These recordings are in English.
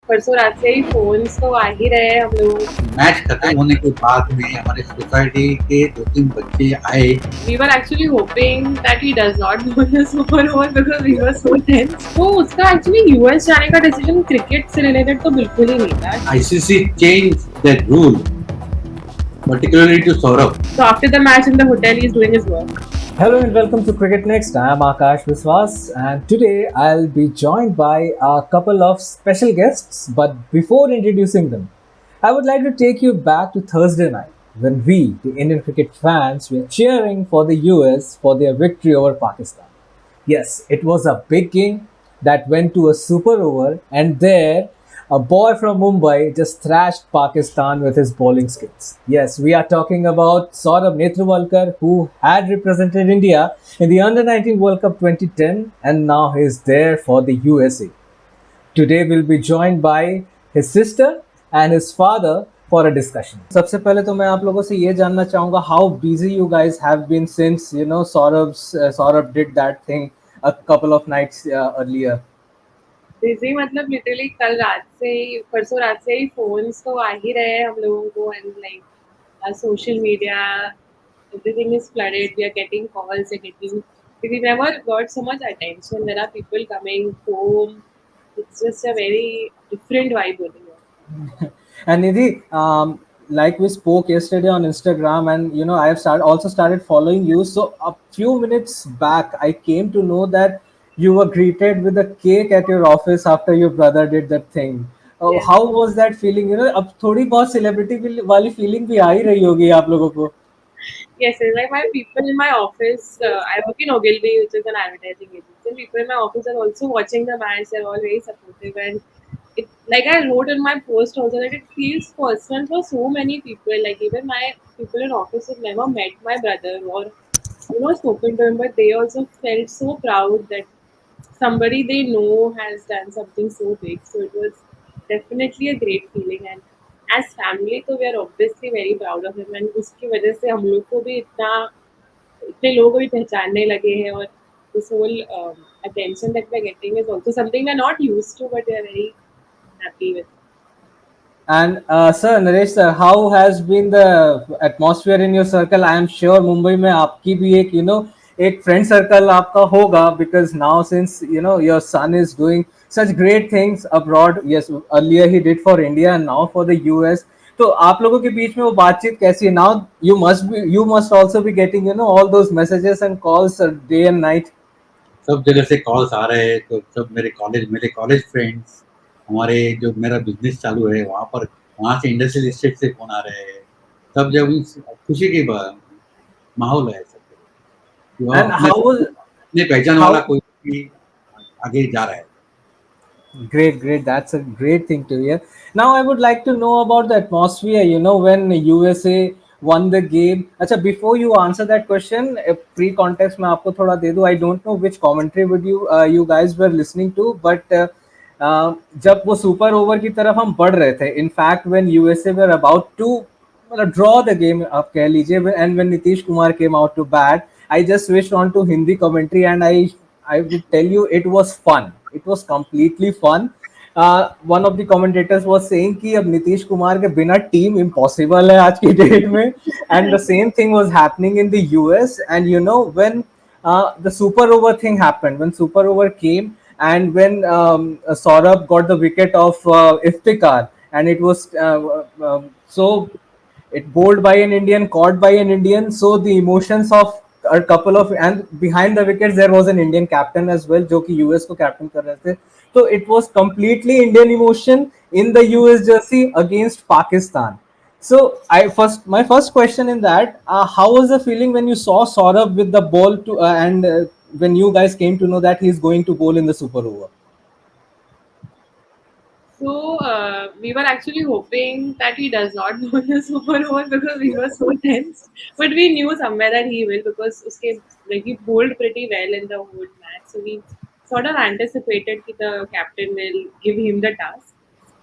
परसों रात से ही फोन्स तो आ ही रहे हैं हम लोगों को। मैच खत्म होने के बाद में हमारे सोसाइटी के 2-3 बच्चे आए। We were actually hoping that he does not go in the Super Bowl because we were so tense. तो उसका actually US जाने का decision क्रिकेट से रिलेटेड तो बिल्कुल ही नहीं था। ICC changed the rule, particularly to Saurabh. So after the match in the hotel, he's doing his work. Hello and welcome to CricketNext. I am Akash Viswas, and today I'll be joined by a couple of special guests. But before introducing them, I would like to take you back to Thursday night when we, the Indian cricket fans, were cheering for the US for their victory over Pakistan. Yes, it was a big game that went to a super over, and there a boy from Mumbai just thrashed Pakistan with his bowling skills. Yes, we are talking about Saurabh Netravalkar, who had represented India in the Under 19 World Cup 2010, and now he is there for the USA. Today we'll be joined by his sister and his father for a discussion. सबसे पहले तो मैं आप लोगों से ये जानना चाहूँगा how busy you guys have been since Saurabh did that thing a couple of nights earlier. Busy मतलब लिटरली कल रात से ही परसों रात से ही फोन्स तो आ ही रहे हैं हम लोगों को and like social media, everything is flooded. We are getting calls, we are getting. We never got so much attention. There are people coming home. It's just a very different vibe over here. And Nidhi, like we spoke yesterday on Instagram, and I have also started following you. So a few minutes back, I came to know that you were greeted with a cake at your office after your brother did that thing. Yes. How was that feeling? अब थोड़ी बहुत celebrity वाली feeling भी आ ही रही होगी आप लोगों को. Yes, it's like my people in my office. I work in Ogilvy, which is an advertising agency. People in my office are also watching the match. They're all very supportive, and it, like I wrote in my post also, that it feels personal for so many people. Like even my people in office have never met my brother or spoken to him, but they also felt so proud that somebody they know has done something so big. So it was definitely a great feeling. And as family, so we are obviously very proud of him. And उसकी वजह से हम लोग को भी इतने लोग भी पहचानने लगे हैं और this whole attention that we're getting is also something we're not used to, but we're very happy with. And sir, Naresh sir, how has been the atmosphere in your circle? I am sure Mumbai में आपकी भी एक एक friend circle आपका होगा, because now since your son is doing such great things abroad. Yes, earlier he did for India and now for the US. तो आप लोगों के बीच में वो बातचीत कैसी है? Now you must also be getting all those messages and calls day and night. सब जगह से कॉल्स आ रहे हैं, तो सब मेरे कॉलेज फ्रेंड्स, हमारे जो मेरा बिजनेस चालू है वहाँ से इंडस्ट्रियल एस्टेट से फोन आ रहे हैं। सब जगह खुशी की माहौल है सब जगह। वो And अपने पहचान वाला how कोई भी आगे जा रहा है। Great, great. That's a great thing to hear. Now, I would like to know about the atmosphere, when USA won the game. Acha, before you answer that question, pre-context मैं आपको थोड़ा दे दूँ. I don't know which commentary would you guys were listening to, but जब वो super over की तरफ हम बढ़ रहे थे, in fact, when USA were about to draw the game, आप कह लीजिए, and when Nitish Kumar came out to bat, I just switched on to Hindi commentary, and I would tell you it was fun. It was completely fun. One of the commentators was saying कि अब नीतीश कुमार के बिना team impossible है आज की date में, and the same thing was happening in the US. And when the super over thing happened, when super over came, and when Saurabh got the wicket of Iftikhar, and it was so it bowled by an Indian, caught by an Indian. So the emotions of a couple of, and behind the wickets there was an Indian captain as well, जो कि US को captain कर रहे थे. So it was completely Indian emotion in the US jersey against Pakistan. So my first question in that, how was the feeling when you saw Saurabh with the ball to and when you guys came to know that he's going to bowl in the super over? So we were actually hoping that he does not go in the Super Bowl because we were so tense. But we knew somewhere that he will because he bowled pretty well in the whole match. So we sort of anticipated that the captain will give him the task.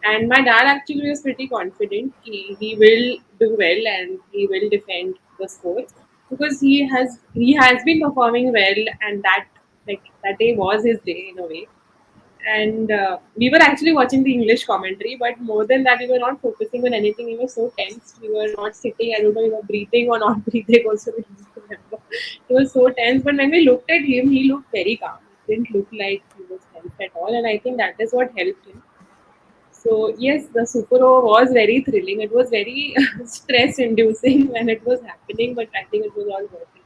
And my dad actually was pretty confident he will do well and he will defend the score because he has been performing well, and that day was his day in a way. and we were actually watching the English commentary, but more than that, we were not focusing on anything. We were so tense. We were not sitting. I don't know, we were breathing or not breathing. Also, we don't remember. It was so tense. But when we looked at him, he looked very calm. It didn't look like he was tense at all, and I think that is what helped him. So yes, the Super Over was very thrilling. It was very stress-inducing when it was happening, but I think it was all worth it.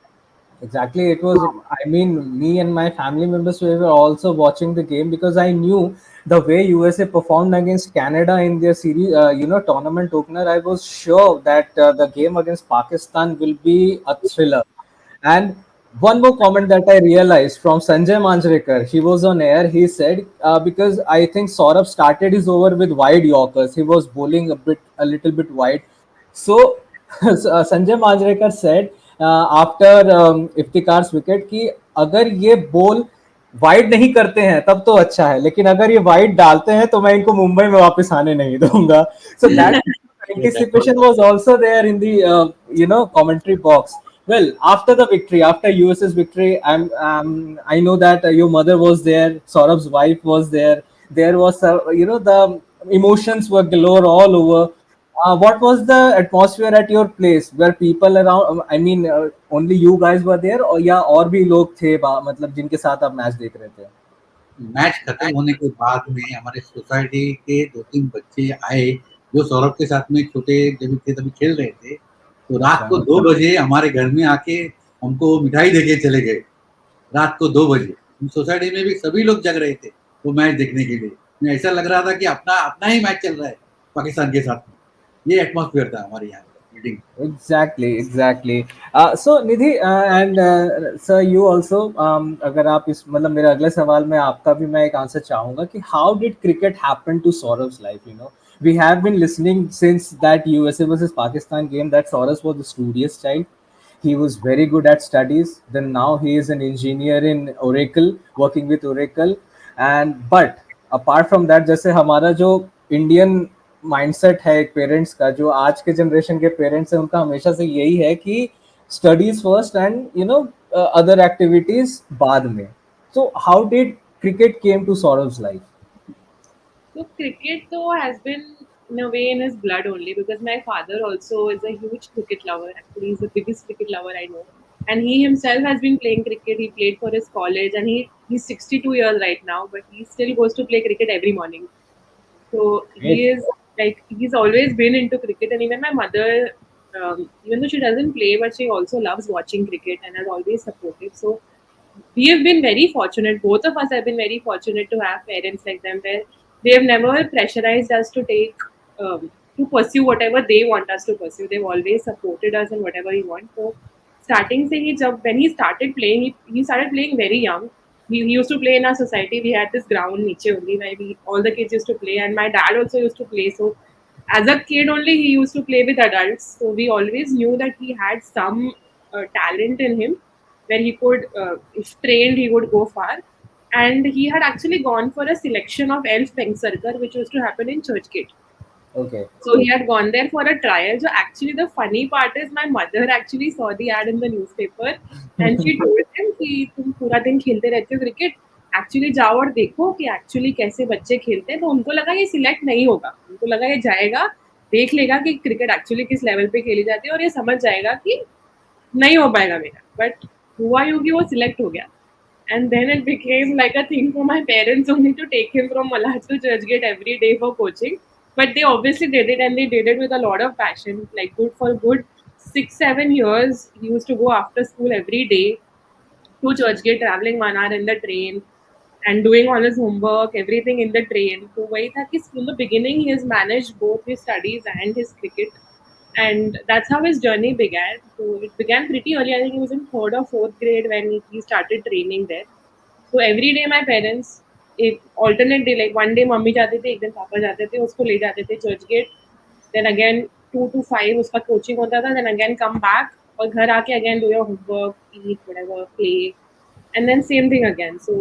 Exactly. It was, I mean, me and my family members, we were also watching the game because I knew the way USA performed against Canada in their series, tournament opener. I was sure that the game against Pakistan will be a thriller. And one more comment that I realized from Sanjay Manjrekar, he was on air. He said, because I think Saurabh started his over with wide Yorkers. He was bowling a little bit wide. So, Sanjay Manjrekar said after इफ्तिकार's wicket कि अगर ये ball wide नहीं करते हैं तब तो अच्छा है, लेकिन अगर ये वाइड डालते हैं तो मैं इनको मुंबई में वापस आने नहीं दूंगा. So that Yeah, that was anticipation was also there in the commentary box. Well, after the victory, after US's victory, I know that your mother was there, Saurabh's wife was there. There was the emotions were galore all over. What was the atmosphere at your place? Where people around? I mean, only you guys were there, or या और भी लोग थे मतलब जिनके साथ आप match देख रहे थे? मैच खत्म होने के बाद में हमारे सोसाइटी के 2-3 बच्चे आए, जो सौरभ के साथ में छोटे जब थे तभी खेल रहे थे। तो रात अच्छा. को 2 बजे हमारे घर में आके हमको मिठाई देके चले गए। रात को 2 बजे। सोसाइटी में भी सभी लोग जग रहे थे, वो मैच देखने के लिए। उन्हें ऐसा लग रहा था कि अपना अपना ही मैच चल रहा है पाकिस्तान के साथ में। ये एटमॉस्फेयर था हमारे यहाँ पे meeting. Exactly, exactly. So Nidhi and sir, you also अगर आप इस मतलब मेरे अगले सवाल में आपका भी मैं एक आंसर चाहूंगा कि how did cricket happen to Saurav's life? We have been listening since that USA versus Pakistan game that Saurav was the studious child. He was very good at studies. Then now he is an engineer in Oracle, working with Oracle. And but apart from that, जैसे हमारा जो Indian mindset है एक parents का, जो आज के generation के पेरेंट्स हैं उनका हमेशा से यही है कि studies first and other activities बाद में. So how did cricket came to Sourav's life? So cricket though has been in a way in his blood only because my father also is a huge cricket lover. Actually, he's the biggest cricket lover I know. And he himself has been playing cricket. He played for his college and he's 62 years right now, but he still goes to play cricket every morning. So he is like he's always been into cricket, and even my mother, even though she doesn't play, but she also loves watching cricket and has always supported. So we have been very fortunate. Both of us have been very fortunate to have parents like them, where they have never pressurized us to take to pursue whatever they want us to pursue. They've always supported us in whatever we want. So starting से ही जब when he started playing, he started playing very young. He used to play in our society. We had this ground niche only where we all the kids used to play, and my dad also used to play. So as a kid only, he used to play with adults. So we always knew that he had some talent in him where he could, if trained, he would go far. And he had actually gone for a selection of Elf Circle, which was to happen in Churchgate. Okay. So he had gone there for a trial. So actually, the funny part is my mother actually saw the ad in the newspaper, and she told him कि तुम पूरा दिन खेलते रहते हो cricket, actually जाओ और देखो कि एक्चुअली कैसे बच्चे खेलते हैं. तो उनको लगा ये सिलेक्ट नहीं होगा, उनको लगा ये जाएगा, देख लेगा कि क्रिकेट एक्चुअली किस लेवल पे खेली जाती है और ये समझ जाएगा कि नहीं हो पाएगा मेरा. बट हुआ यूं कि वो सिलेक्ट हो गया. And then it became like a thing for my parents only to take him from Malad to Churchgate every day for coaching. But they obviously did it, and they did it with a lot of passion. Like good for good 6-7 years, he used to go after school every day to Churchgate, traveling 1 hour in the train and doing all his homework, everything in the train. So वही था कि from the beginning he has managed both his studies and his cricket, and that's how his journey began. So it began pretty early. I think he was in third or fourth grade when he started training there. So every day my parents एक alternate day like one day mummy जाते थे, एक दिन पापा जाते थे, उसको ले जाते थे church gate. Then again 2 to 5 उसका coaching होता था. Then again come back और घर आके again do your homework, eat whatever, play, and then same thing again. So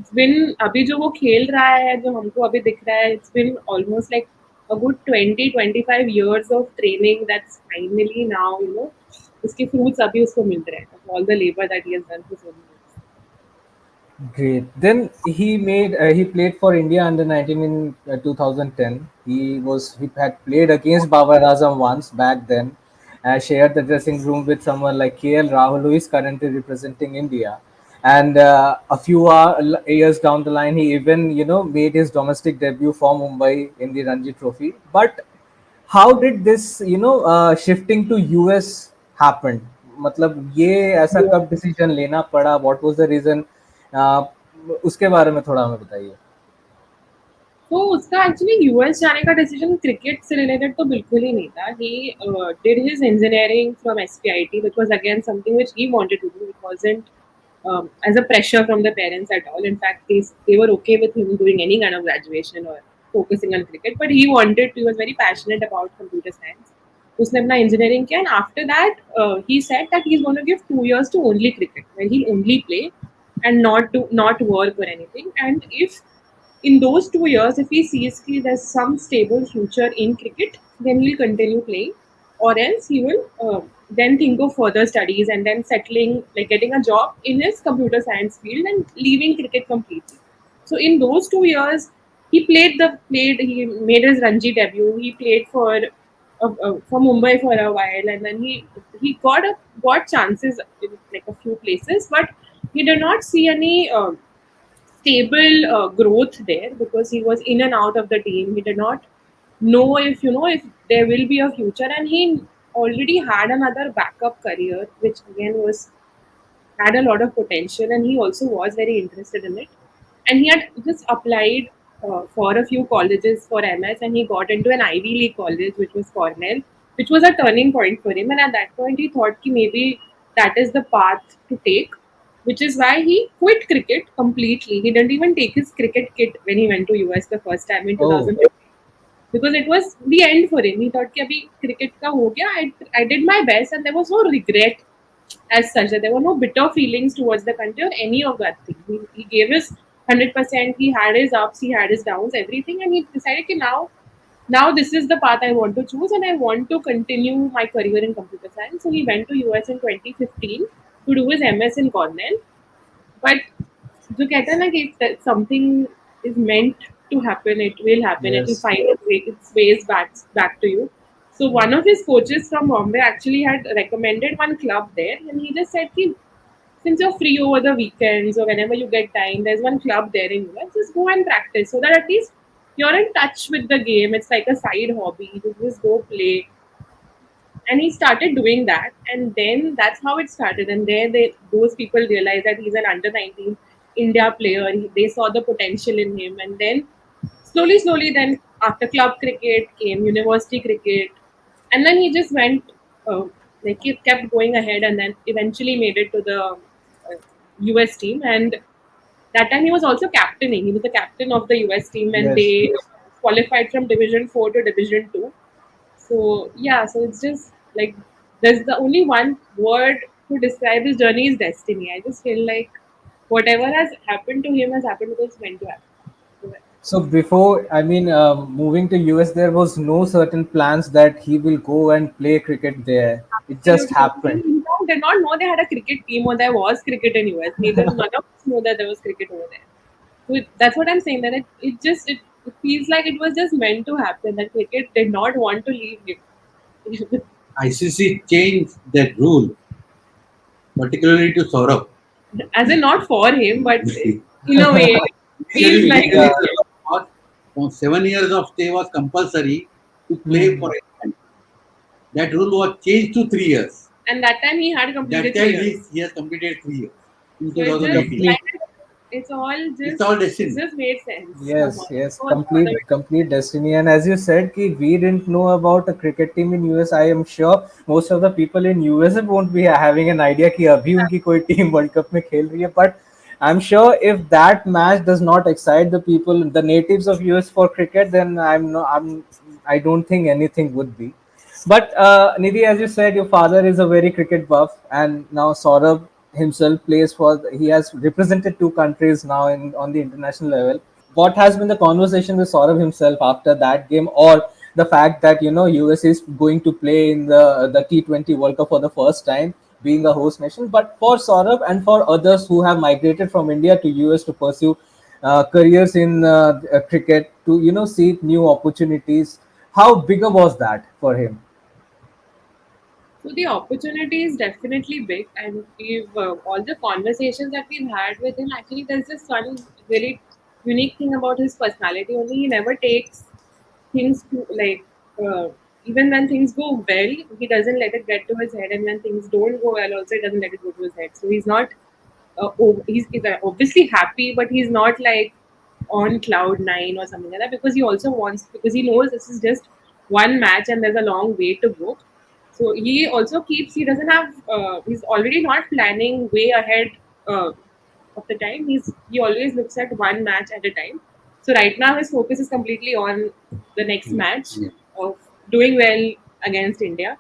it's been अभी जो वो खेल रहा है, जो हमको अभी दिख रहा है, it's been almost like a good 20-25 years of training that's finally now उसके fruits अभी उसको मिल रहे हैं of all the labor that he has done for so many years. Great. Then he played for India under 19 in 2010. He had played against Babar Azam once back then. Shared the dressing room with someone like KL Rahul, who is currently representing India. And a few years down the line, he even made his domestic debut for Mumbai in the Ranji Trophy. But how did this shifting to US happen? मतलब ये ऐसा कब decision लेना पड़ा? What was the reason? uh, उसके बारे में थोड़ा हमें बताइए. तो उसका एक्चुअली यूएस जाने का डिसीजन क्रिकेट से रिलेटेड तो बिल्कुल ही नहीं था. He did his engineering from SPIT which was again something which he wanted to do. It wasn't as a pressure from the parents at all. In fact, they were okay with him doing any kind of graduation or focusing on cricket, but he was very passionate about computer science. उसने अपना engineering किया and after that he said that he's going to give 2 years to only cricket where he'll only play and not work or anything. And if in those 2 years, if he sees that there's some stable future in cricket, then he'll continue playing, or else he will then think of further studies and then settling, like getting a job in his computer science field and leaving cricket completely. So in those 2 years, he made his Ranji debut. He played for Mumbai for a while, and then he got chances in like a few places, but he did not see any. Stable growth there because he was in and out of the team. He did not know if there will be a future, and he already had another backup career, which again was had a lot of potential, and he also was very interested in it. And he had just applied for a few colleges for MS, and he got into an Ivy League college, which was Cornell, which was a turning point for him. And at that point, he thought कि maybe that is the path to take, which is why he quit cricket completely. He didn't even take his cricket kit when he went to US the first time in Oh, 2015 because it was the end for him. He thought कि अभी cricket का हो गया. I did my best, and there was no regret as such. That there were no bitter feelings towards the country or any of that thing. He gave his 100%. He had his ups, he had his downs, everything, and he decided that now this is the path I want to choose, and I want to continue my career in computer science. So he went to US in 2015 to do his MS in Cornell. But जो कहता है ना कि something is meant to happen, it will happen, it will yes. find its ways back to you. So one of his coaches from Bombay actually had recommended one club there, and he just said कि since you're free over the weekends or whenever you get time, there's one club there in US, just go and practice so that at least you're in touch with the game. It's like a side hobby. You just go play, and he started doing that, and then that's how it started. And there those people realized that he's an under 19 India player. They saw the potential in him, and then slowly then after club cricket came university cricket, and then he just went like he kept going ahead, and then eventually made it to the US team. And that time he was also captaining. He was the captain of the US team, and Yes. they qualified from Division 4 to Division 2. So yeah, so it's just like there's the only one word to describe his journey is destiny. I just feel like whatever has happened to him has happened because it's meant to happen. So, So before, I mean, moving to US, there was no certain plans that he will go and play cricket there. It just absolutely. happened. We did not know they had a cricket team or there was cricket in US. Neither none of us know that there was cricket over there. So that's what I'm saying. That it feels like it was just meant to happen. That cricket did not want to leave him. ICC changed that rule, particularly to Saurabh. As in not for him, but in a way, it feels Legally, like Yeah. from 7 years of stay was compulsory to play Hmm. for England. That rule was changed to 3 years. and that time he had That completed time 3 years. he has completed 3 years in So it just 2018. Complete. like it's all It's all it destiny. just made sense Yes, somehow. yes, No other way. complete destiny. And as you said, कि we didn't know about a cricket team in US. I am sure most of the people in USA won't be having an idea कि अभी उनकी कोई team World Cup में खेल रही है. But I'm sure if that match does not excite the people, the natives of US for cricket, then I don't think anything would be. But Nidhi, as you said, your father is a very cricket buff, and now Saurabh himself plays for. He has represented two countries now in on the international level. What has been the conversation with Saurabh himself after that game, or the fact that US is going to play in the T20 World Cup for the first time? being a host nation. But for Saurabh and for others who have migrated from India to US to pursue careers in cricket, to seek new opportunities, how bigger was that for him? So the opportunity is definitely big, and we've all the conversations that we've had with him. Actually, there's this one really unique thing about his personality. Only he never takes things to like even when things go well, he doesn't let it get to his head, and when things don't go well, also he doesn't let it go to his head. So he's not he's obviously happy, but he's not like on cloud nine or something like that because he also wants because he knows this is just one match and there's a long way to go. So he also keeps he doesn't have he's already not planning way ahead uh, of the time. He always looks at one match at a time. So right now his focus is completely on the next Yeah, match yeah. of doing well against India.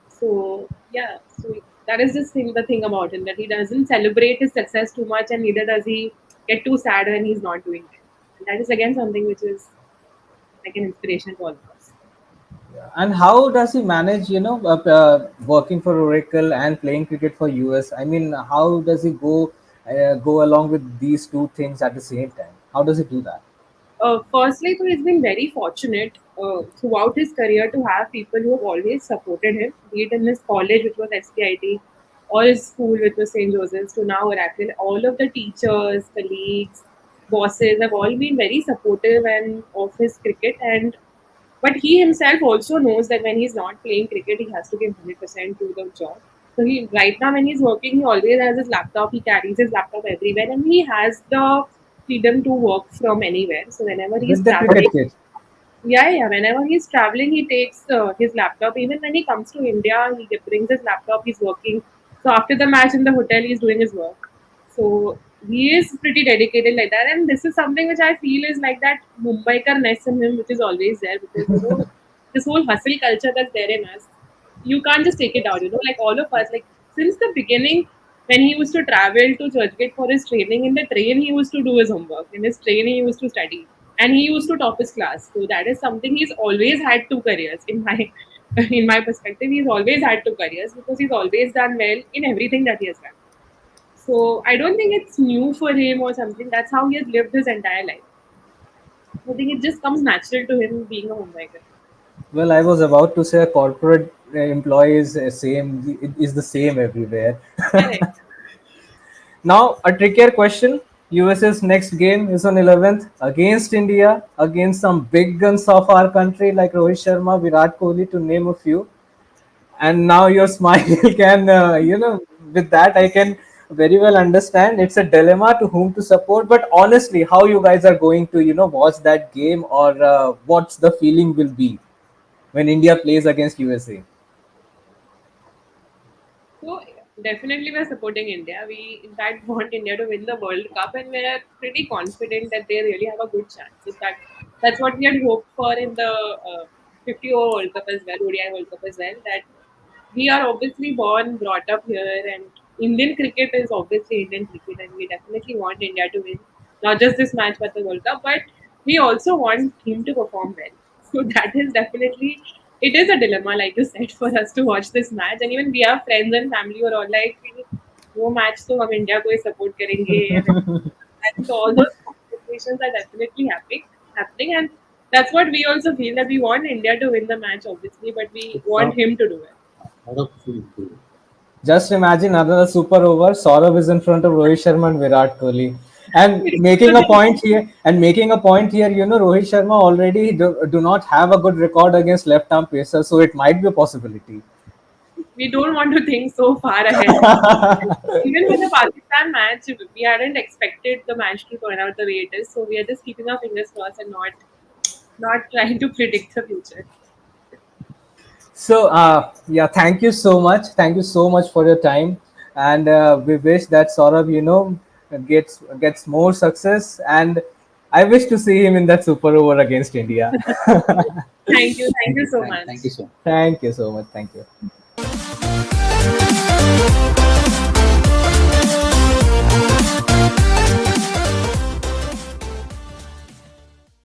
So yeah, so that is just the thing about him that he doesn't celebrate his success too much, and neither does he get too sad when he's not doing it. And that is again something which is like an inspiration to all of us. And how does he manage, working for Oracle and playing cricket for US? I mean, how does he go along with these two things at the same time? How does he do that? Firstly, so he's been very fortunate throughout his career to have people who have always supported him, be it in his college, which was SPIT, or his school, which was St. Joseph's, to now Oracle. All of the teachers, colleagues, bosses have all been very supportive and of his cricket. And but he himself also knows that when he's not playing cricket, he has to give 100% to the job. So he right now when he's working, he always has his laptop. He carries his laptop everywhere, and he has the freedom to work from anywhere. So whenever he's With the traveling, cricket kit? yeah, yeah. Whenever he's traveling, he takes his laptop. Even when he comes to India, he brings his laptop. He's working. So after the match in the hotel, he's doing his work. So he is pretty dedicated like that. And this is something which I feel is like that Mumbaikar-ness in him, which is always there because this whole hustle culture that's there in us, you can't just take it out. Like all of us, like since the beginning, when he used to travel to Churchgate for his training, in the train he used to do his homework. In his train he used to study, and he used to top his class. So that is something he's always had two careers in my in my perspective. He's always had two careers because he's always done well in everything that he has done. So I don't think it's new for him or something. That's how he has lived his entire life. I think it just comes natural to him being a homemaker. Well, I was about to say a corporate employee is same, it is the same everywhere. Correct. Now, a trickier question. US's next game is on 11th against India, against some big guns of our country like Rohit Sharma, Virat Kohli, to name a few. And now your smile can, with that, I can very well understand it's a dilemma to whom to support. But honestly, how you guys are going to, watch that game, or what's the feeling will be when India plays against USA? So definitely we're supporting India. We in fact want India to win the World Cup, and we're pretty confident that they really have a good chance. In fact, that's what we had hoped for in the 50 over World Cup as well, ODI World Cup as well. That we are obviously born, brought up here, and Indian cricket is obviously Indian cricket, and we definitely want India to win not just this match but the World Cup. But we also want him to perform well. So that is definitely it is a dilemma, like you said, for us to watch this match. And even we have friends and family who are all like, वो match तो हम India को ही support करेंगे. And so all those situations are definitely happening, and that's what we also feel that we want India to win the match, obviously, but we want So, him to do it. a lot of feel good. Just imagine another super over. Saurabh is in front of Rohit Sharma and Virat Kohli. And making a point here, Rohit Sharma already do not have a good record against left arm pacers, so it might be a possibility. We don't want to think so far ahead. Even with the Pakistan match, we hadn't expected the match to turn out the way it is. So we are just keeping our fingers crossed and not trying to predict the future. So, yeah, thank you so much. Thank you so much for your time, and we wish that Saurabh, gets more success. And I wish to see him in that super over against India. Thank you so much. Thank you so much. Thank you so much. Thank you.